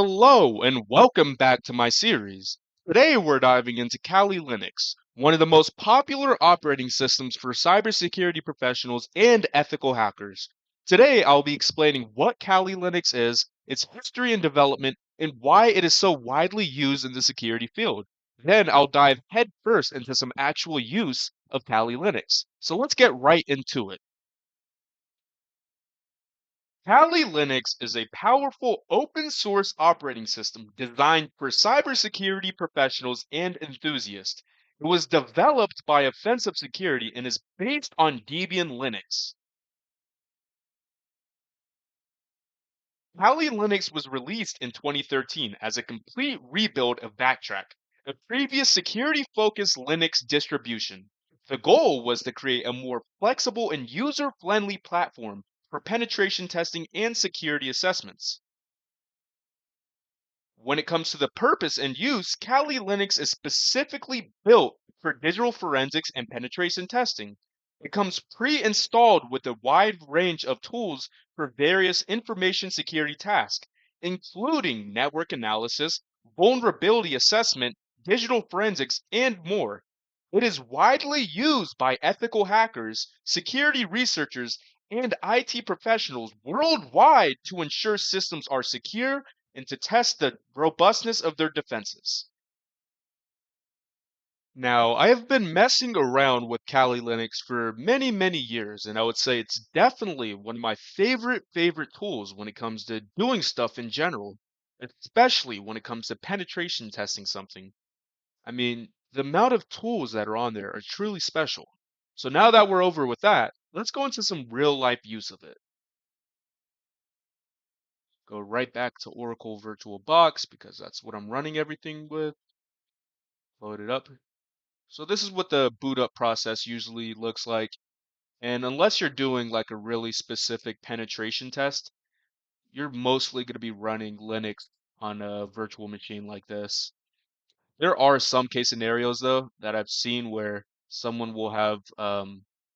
Hello and welcome back to my series. Today we're diving into Kali Linux, one of the most popular operating systems for cybersecurity professionals and ethical hackers. Today I'll be explaining what Kali Linux is, its history and development, and why it is so widely used in the security field. Then I'll dive headfirst into some actual use of Kali Linux. So let's get right into it. Kali Linux is a powerful open source operating system designed for cybersecurity professionals and enthusiasts. It was developed by Offensive Security and is based on Debian Linux. Kali Linux was released in 2013 as a complete rebuild of Backtrack, a previous security focused Linux distribution. The goal was to create a more flexible and user friendly platform for penetration testing and security assessments. When it comes to the purpose and use, Kali Linux is specifically built for digital forensics and penetration testing. It comes pre-installed with a wide range of tools for various information security tasks, including network analysis, vulnerability assessment, digital forensics, and more. It is widely used by ethical hackers, security researchers, and IT professionals worldwide to ensure systems are secure and to test the robustness of their defenses. Now, I have been messing around with Kali Linux for many, many years, and I would say it's definitely one of my favorite tools when it comes to doing stuff in general, especially when it comes to penetration testing something. I mean, the amount of tools that are on there are truly special. So now that we're over with that, let's go into some real life use of it. Go right back to Oracle VirtualBox because that's what I'm running everything with. Load it up. So this is what the boot up process usually looks like. And unless you're doing like a really specific penetration test, you're mostly going to be running Linux on a virtual machine like this. There are some case scenarios though that I've seen where someone will have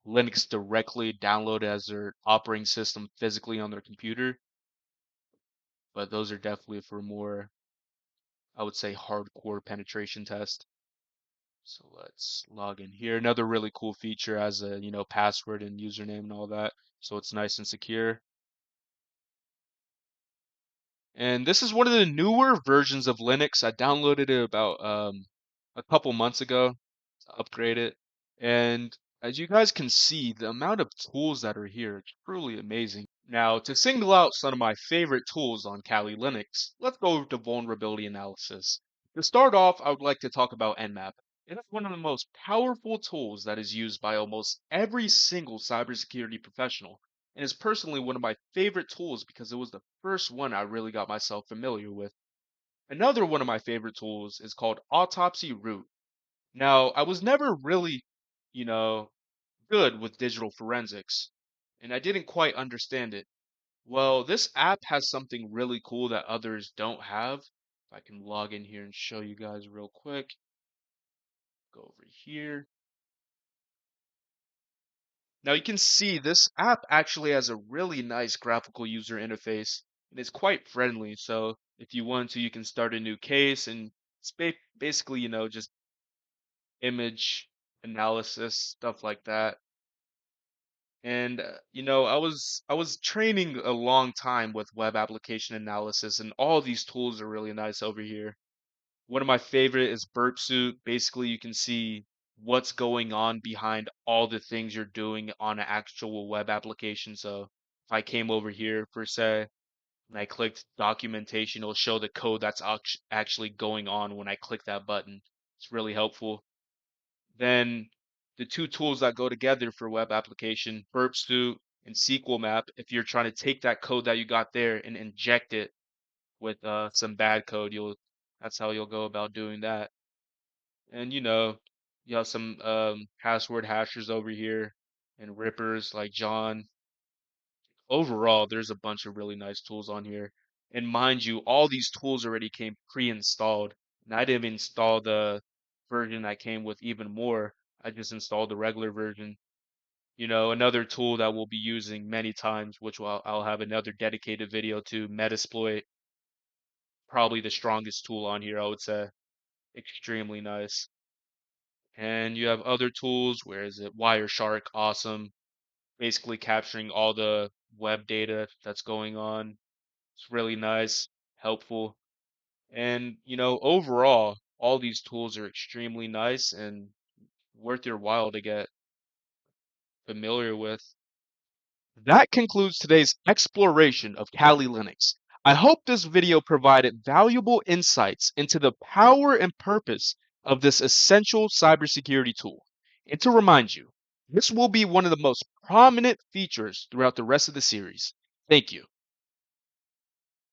Linux directly downloaded as their operating system physically on their computer, but those are definitely for more, I would say, hardcore penetration test. So let's log in here. Another really cool feature as a, password and username and all that. So it's nice and secure. And this is one of the newer versions of Linux. I downloaded it about a couple months ago to upgrade it. And as you guys can see, the amount of tools that are here is truly amazing. Now, to single out some of my favorite tools on Kali Linux, let's go over to vulnerability analysis. To start off, I would like to talk about Nmap. It is one of the most powerful tools that is used by almost every single cybersecurity professional, and is personally one of my favorite tools because it was the first one I really got myself familiar with. Another one of my favorite tools is called Autopsy Root. Now, I was never really, you know, good with digital forensics, and I didn't quite understand it. Well, this app has something really cool that others don't have. If I can log in here and show you guys real quick, go over here. Now you can see this app actually has a really nice graphical user interface and it's quite friendly. So if you want to, you can start a new case and it's basically, just image analysis, stuff like that. And I was training a long time with web application analysis, and all these tools are really nice over here. One of my favorite is Burp Suit. Basically, you can see what's going on behind all the things you're doing on an actual web application. So if I came over here per se and I clicked documentation, it'll show the code that's actually going on when I click that button. It's really helpful. Then the two tools that go together for web application, Burp Suit and SQL Map, if you're trying to take that code that you got there and inject it with some bad code, you'll that's how you'll go about doing that. And you have some password hashers over here and rippers like John. Overall, there's a bunch of really nice tools on here. And mind you, all these tools already came pre-installed. And I didn't install the version that came with even more. I just installed the regular version. Another tool that we'll be using many times, which I'll have another dedicated video to, Metasploit. probably the strongest tool on here, I would say. Extremely nice. And you have other tools. Where is it? Wireshark, awesome. Basically capturing all the web data that's going on. It's really nice, helpful. And, overall, all these tools are extremely nice and worth your while to get familiar with. That concludes today's exploration of Kali Linux. I hope this video provided valuable insights into the power and purpose of this essential cybersecurity tool. And to remind you, this will be one of the most prominent features throughout the rest of the series. Thank you.